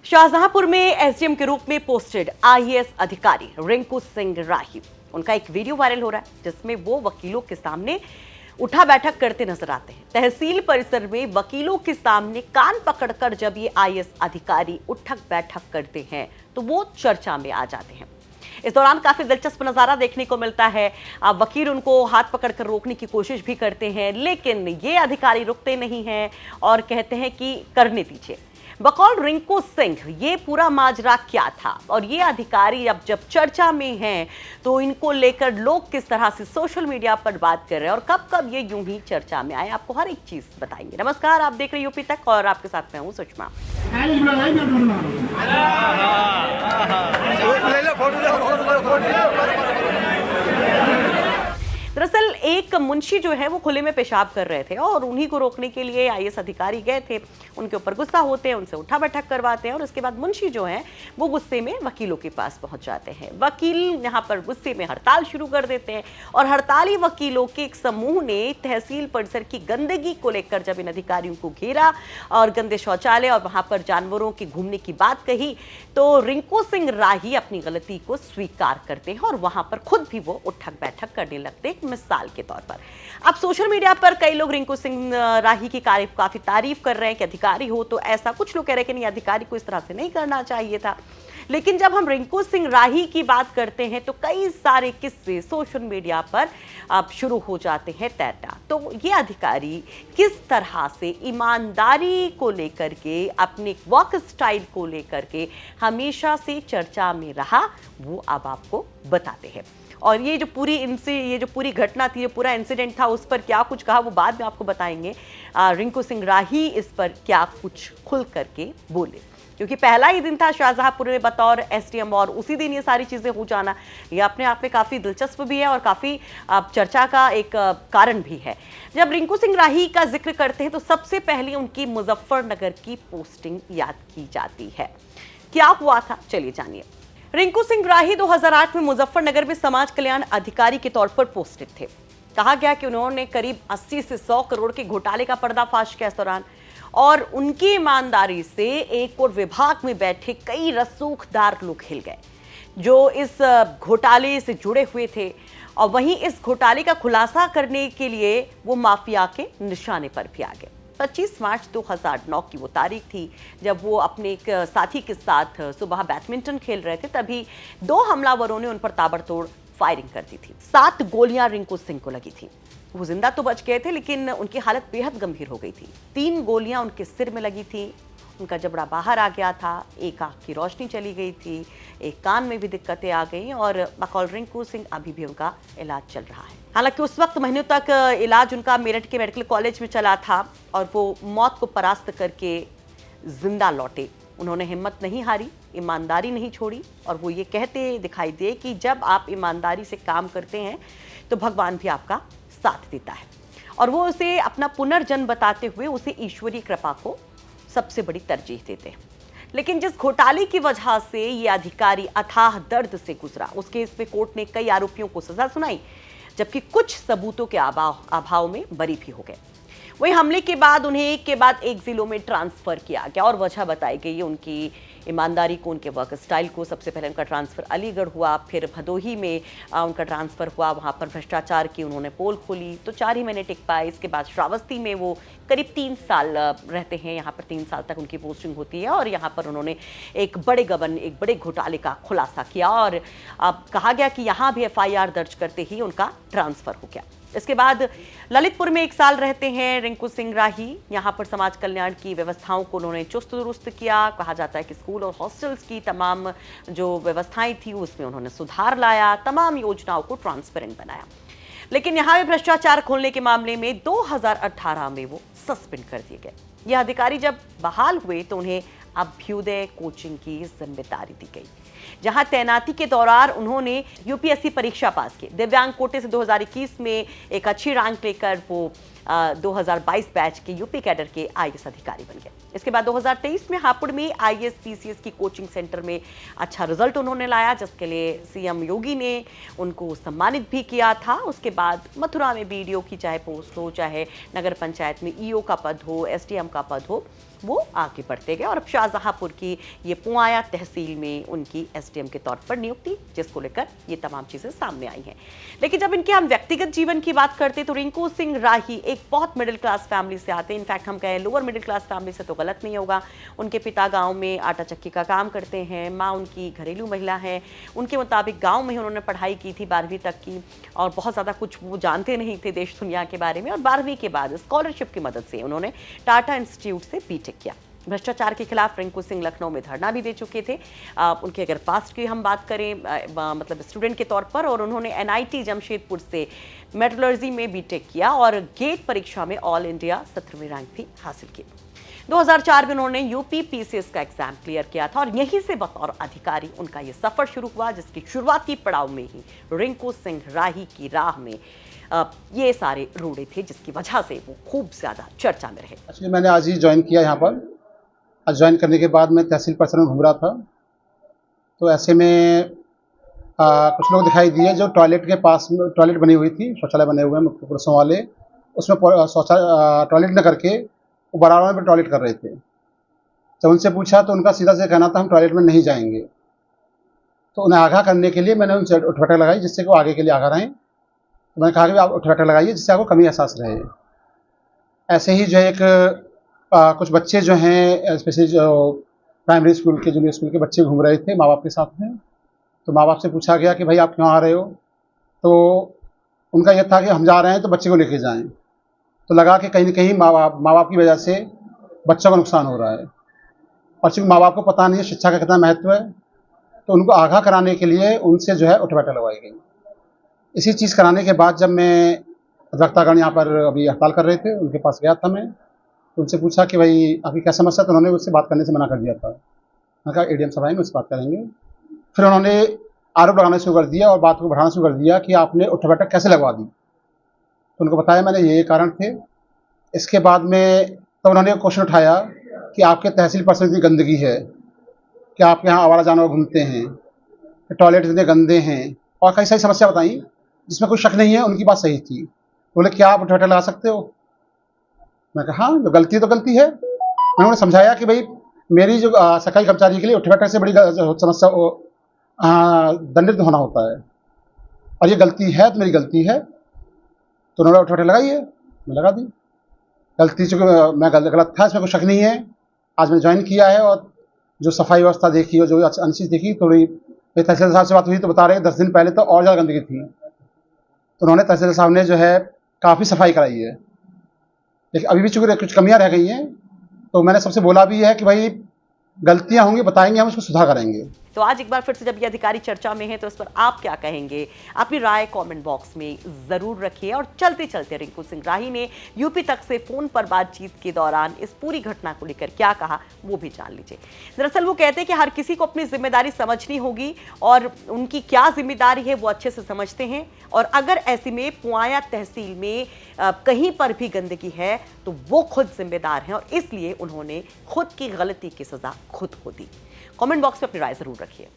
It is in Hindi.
शाहजहांपुर में एसडीएम के रूप में पोस्टेड आईएएस अधिकारी रिंकू सिंह राही, उनका एक वीडियो वायरल हो रहा है जिसमें वो वकीलों के सामने उठा बैठक करते नजर आते हैं। तहसील परिसर में वकीलों के सामने कान पकड़कर जब ये आईएएस अधिकारी उठक बैठक करते हैं तो वो चर्चा में आ जाते हैं। इस दौरान काफी दिलचस्प नजारा देखने को मिलता है। वकील उनको हाथ पकड़कर रोकने की कोशिश भी करते हैं, लेकिन ये अधिकारी रुकते नहीं हैं और कहते हैं कि करने दीजिए। बकौल रिंकू सिंह ये पूरा माजरा क्या था और ये अधिकारी अब जब चर्चा में हैं तो इनको लेकर लोग किस तरह से सोशल मीडिया पर बात कर रहे हैं और कब कब ये यूं ही चर्चा में आए, आपको हर एक चीज बताएंगे। नमस्कार, आप देख रहे यूपी तक और आपके साथ मैं हूं सुषमा। दरअसल एक मुंशी जो है वो खुले में पेशाब कर रहे थे और उन्हीं को रोकने के लिए आईएएस अधिकारी गए थे। उनके ऊपर गुस्सा होते हैं, उनसे उठा बैठक करवाते हैं और उसके बाद मुंशी जो है वो गुस्से में वकीलों के पास पहुंच जाते हैं। वकील यहाँ पर गुस्से में हड़ताल शुरू कर देते हैं और हड़ताली वकीलों के एक समूह ने तहसील परिसर की गंदगी को लेकर जब इन अधिकारियों को घेरा और गंदे शौचालय और वहां पर जानवरों के घूमने की बात कही तो रिंकू सिंह राही अपनी गलती को स्वीकार करते हैं और वहां पर खुद भी वो उठक बैठक करने लगते हैं, मिसाल के तौर पर। अब सोशल मीडिया पर कई लोग रिंकू सिंह राही की काफी तारीफ कर रहे हैं कि अधिकारी हो तो ऐसा, कुछ लोग कह रहे हैं कि नहीं, अधिकारी को इस तरह से नहीं करना चाहिए था। लेकिन जब हम रिंकू सिंह राही की बात करते हैं तो कई सारे किस्से सोशल मीडिया पर अब शुरू हो जाते हैं तैरना। तो ये अधिकारी किस तरह से ईमानदारी को लेकर के, अपने वर्क स्टाइल को लेकर के हमेशा से चर्चा में रहा, वो अब आपको बताते हैं। और ये जो पूरी घटना थी, ये पूरा इंसिडेंट था, उस पर क्या कुछ कहा वो बाद में आपको बताएंगे। रिंकू सिंह राही इस पर क्या कुछ खुल करके बोले, क्योंकि पहला ही दिन था शाहजहांपुर में बतौर एसडीएम और उसी दिन ये सारी चीजें हो जाना, ये अपने आप में काफी दिलचस्प भी है और काफी चर्चा का एक कारण भी है। जब रिंकू सिंह राही का जिक्र करते हैं तो सबसे पहले उनकी मुजफ्फरनगर की पोस्टिंग याद की जाती है। क्या हुआ था, चलिए जानिए। रिंकू सिंह राही 2008 में मुजफ्फरनगर में समाज कल्याण अधिकारी के तौर पर पोस्टेड थे। कहा गया कि उन्होंने करीब 80 से 100 करोड़ के घोटाले का पर्दाफाश किया इस दौरान और उनकी ईमानदारी से एक और विभाग में बैठे कई रसूखदार लोग हिल गए जो इस घोटाले से जुड़े हुए थे और वहीं इस घोटाले का खुलासा करने के लिए वो माफिया के निशाने पर भी आ गए। 25 मार्च 2009 की वो तारीख थी जब वो अपने एक साथी के साथ सुबह बैडमिंटन खेल रहे थे, तभी 2 हमलावरों ने उन पर ताबड़तोड़ फायरिंग कर दी थी। 7 गोलियां रिंकू सिंह को लगी थी। वो जिंदा तो बच गए थे लेकिन उनकी हालत बेहद गंभीर हो गई थी। 3 गोलियां उनके सिर में लगी थी, उनका जबड़ा बाहर आ गया था, एक आंख की रोशनी चली गई थी, एक कान में भी दिक्कतें आ गई और बकौल रिंकू सिंह अभी भी उनका इलाज चल रहा है। हालांकि उस वक्त महीनों तक इलाज उनका मेरठ के मेडिकल कॉलेज में चला था और वो मौत को परास्त करके जिंदा लौटे। उन्होंने हिम्मत नहीं हारी, ईमानदारी नहीं छोड़ी और वो ये कहते दिखाई दे कि जब आप ईमानदारी से काम करते हैं तो भगवान भी आपका साथ देता है और वो उसे अपना पुनर्जन्म बताते हुए उसे ईश्वरीय कृपा को सबसे बड़ी तरजीह देते हैं। लेकिन जिस घोटाले की वजह से ये अधिकारी अथाह दर्द से गुजरा, उस केस में कोर्ट ने कई आरोपियों को सजा सुनाई जबकि कुछ सबूतों के अभाव में बरी भी हो गए। वही हमले के बाद उन्हें एक के बाद एक जिलों में ट्रांसफर किया गया और वजह बताई गई उनकी ईमानदारी को, उनके वर्क स्टाइल को। सबसे पहले उनका ट्रांसफर अलीगढ़ हुआ, फिर भदोही में उनका ट्रांसफर हुआ, वहां पर भ्रष्टाचार की उन्होंने पोल खोली तो 4 ही महीने टिक पाए। इसके बाद श्रावस्ती में वो करीब 3 साल रहते हैं, यहाँ पर 3 साल तक उनकी पोस्टिंग होती है और यहाँ पर उन्होंने एक बड़े घोटाले का खुलासा किया और अब कहा गया कि यहाँ भी FIR दर्ज करते ही उनका ट्रांसफर हो गया। इसके बाद ललितपुर में 1 साल रहते हैं रिंकू सिंह राही। यहाँ पर समाज कल्याण की व्यवस्थाओं को उन्होंने चुस्त दुरुस्त किया। कहा जाता है कि स्कूल और हॉस्टल्स की तमाम जो व्यवस्थाएं थी उसमें उन्होंने सुधार लाया, तमाम योजनाओं को ट्रांसपेरेंट बनाया। लेकिन यहाँ भी भ्रष्टाचार खोलने के मामले में 2018 में वो सस्पेंड कर दिए गए। यह अधिकारी जब बहाल हुए तो उन्हें अभ्युदय कोचिंग की जिम्मेदारी दी गई, जहां तैनाती के दौरान उन्होंने यूपीएससी परीक्षा पास की। दिव्यांग कोटे से 2021 में एक अच्छी रैंक लेकर वो 2022 बैच के यूपी कैडर के आईएएस अधिकारी बन गए। इसके बाद 2023 में हापुड़ में आईएएस पीसीएस की कोचिंग सेंटर में अच्छा रिजल्ट उन्होंने लाया, जिसके लिए सीएम योगी ने उनको सम्मानित भी किया था। उसके बाद मथुरा में बीडीओ की चाहे पोस्ट हो, चाहे नगर पंचायत में ईओ का पद हो, एसडीएम का पद हो, वो आगे बढ़ते गए और अब शाहजहांपुर की ये पुआया तहसील में उनकी एसडीएम के तौर पर नियुक्ति, जिसको लेकर ये तमाम चीजें सामने आई हैं। लेकिन जब इनके हम व्यक्तिगत जीवन की बात करते तो रिंकू सिंह राही एक बहुत मिडिल क्लास फैमिली से आते हैं। इनफैक्ट हम कहें लोअर मिडिल क्लास फैमिली से तो गलत नहीं होगा। उनके पिता गाँव में आटा चक्की का काम करते हैं, माँ उनकी घरेलू महिला है। उनके मुताबिक गाँव में ही उन्होंने पढ़ाई की थी 12वीं तक की, और बहुत ज़्यादा कुछ वो जानते नहीं थे देश दुनिया के बारे में। और 12वीं के बाद स्कॉलरशिप की मदद से उन्होंने टाटा इंस्टीट्यूट से बीटेक किया। भ्रष्टाचार के खिलाफ रिंकू सिंह लखनऊ में धरना भी दे चुके थे। उनके अगर पास्ट की हम बात करें मतलब स्टूडेंट के तौर पर, और उन्होंने एनआईटी जमशेदपुर से मेटलर्जी में बीटेक किया और गेट परीक्षा में ऑल इंडिया 17वीं रैंक भी हासिल की। 2004 में उन्होंने यूपी पीसीएस का एग्जाम क्लियर किया था और यहीं से बतौर अधिकारी उनका ये सफर शुरू हुआ, जिसकी शुरुआती पड़ाव में ही रिंकू सिंह राही की राह में ये सारे रोड़े थे, जिसकी वजह से वो खूब ज्यादा चर्चा में रहे। एक्चुअली मैंने आज ही ज्वाइन किया यहाँ पर। आज ज्वाइन करने के बाद मैं तहसील परिसर में घूम रहा था, तो ऐसे में कुछ लोग दिखाई दिए जो टॉयलेट के पास में टॉयलेट बनी हुई थी, शौचालय बने हुए हैं पुरुषों वाले, उसमें टॉयलेट न करके वो बराबर में टॉयलेट कर रहे थे। जब उनसे पूछा तो उनका सीधा से कहना था हम टॉयलेट में नहीं जाएंगे। तो उन्हें आगाह करने के लिए मैंने उनसे उठबैठक लगाई, जिससे कि वो आगे के लिए आगाह रहें। तो मैंने कहा कि आप उठबैठक लगाइए जिससे आपको कमी एहसास रहे। ऐसे ही जो एक कुछ बच्चे जो हैं स्पेशली जो प्राइमरी स्कूल के, जूनियर स्कूल के बच्चे घूम रहे थे माँ बाप के साथ में। तो माँ बाप से पूछा गया कि भाई आप क्यों आ रहे हो, तो उनका यह था कि हम जा रहे हैं तो बच्चे को लेके जाएं। तो लगा कि कहीं न कहीं माँ बाप की वजह से बच्चों का नुकसान हो रहा है, और चूँकि माँ बाप को पता नहीं है शिक्षा का कितना महत्व है, तो उनको आगाह कराने के लिए उनसे जो है उठबैठक लगवाई गई। इसी चीज़ कराने के बाद जब मैं अधिवक्तागण यहाँ पर अभी हड़ताल कर रहे थे, उनके पास गया था मैं, तो उनसे पूछा कि भाई आपकी क्या समस्या, तो उन्होंने उससे बात करने से मना कर दिया था। मैंने कहा एडीएम साहब आएंगे उससे बात करेंगे। फिर उन्होंने आरोप लगाना शुरू कर दिया और बात को बढ़ाना शुरू कर दिया कि आपने उठबैठक कैसे लगवा दी। तो उनको बताया मैंने ये कारण थे। इसके बाद में तो उन्होंने क्वेश्चन उठाया कि आपके तहसील परिसर में इतनी गंदगी है, कि आपके यहाँ आवारा जानवर घूमते हैं, टॉयलेट इतने गंदे हैं, और कई सारी समस्या बताई जिसमें कोई शक नहीं है उनकी बात सही थी। बोले क्या आप उठबैठक लगा सकते हो? मैं कहा हाँ, जो गलती तो गलती है। मैंने उन्हें समझाया कि भाई मेरी जो सरकारी कर्मचारी के लिए उठबैठक से बड़ी समस्या दंडित होना होता है, और ये गलती है तो मेरी गलती है। तो उन्होंने उठबैठक लगाई है, मैं लगा दी। गलती चूँकि मैं गलत था इसमें कोई शक नहीं है। आज मैंने ज्वाइन किया है और जो सफाई व्यवस्था देखी और जो अन्य चीज़ देखी, थोड़ी तहसीलदार साहब से बात हुई तो बता रहे 10 दिन पहले तो और ज़्यादा गंदगी थी। तो उन्होंने तहसीलदार साहब ने जो है काफ़ी सफाई कराई है, लेकिन अभी भी चूँकि कुछ कमियां रह गई हैं, तो मैंने सबसे बोला भी है कि भाई गलतियां होंगी बताएंगे, हम उसको सुधार करेंगे। तो आज एक बार फिर से जब ये अधिकारी चर्चा में है तो इस पर आप क्या कहेंगे? अपनी राय कमेंट बॉक्स में जरूर रखिए। और चलते चलते रिंकू सिंह राही ने यूपी तक से फोन पर बातचीत के दौरान इस पूरी घटना को लेकर क्या कहा वो भी जान लीजिए। दरअसल वो कहते हैं कि हर किसी को अपनी जिम्मेदारी समझनी होगी और उनकी क्या जिम्मेदारी है वो अच्छे से समझते हैं, और अगर ऐसे में पुआया तहसील में कहीं पर भी गंदगी है तो वो खुद जिम्मेदार हैं, और इसलिए उन्होंने खुद की गलती की सजा खुद को दी। कमेंट बॉक्स में अपनी राय जरूर रखिए।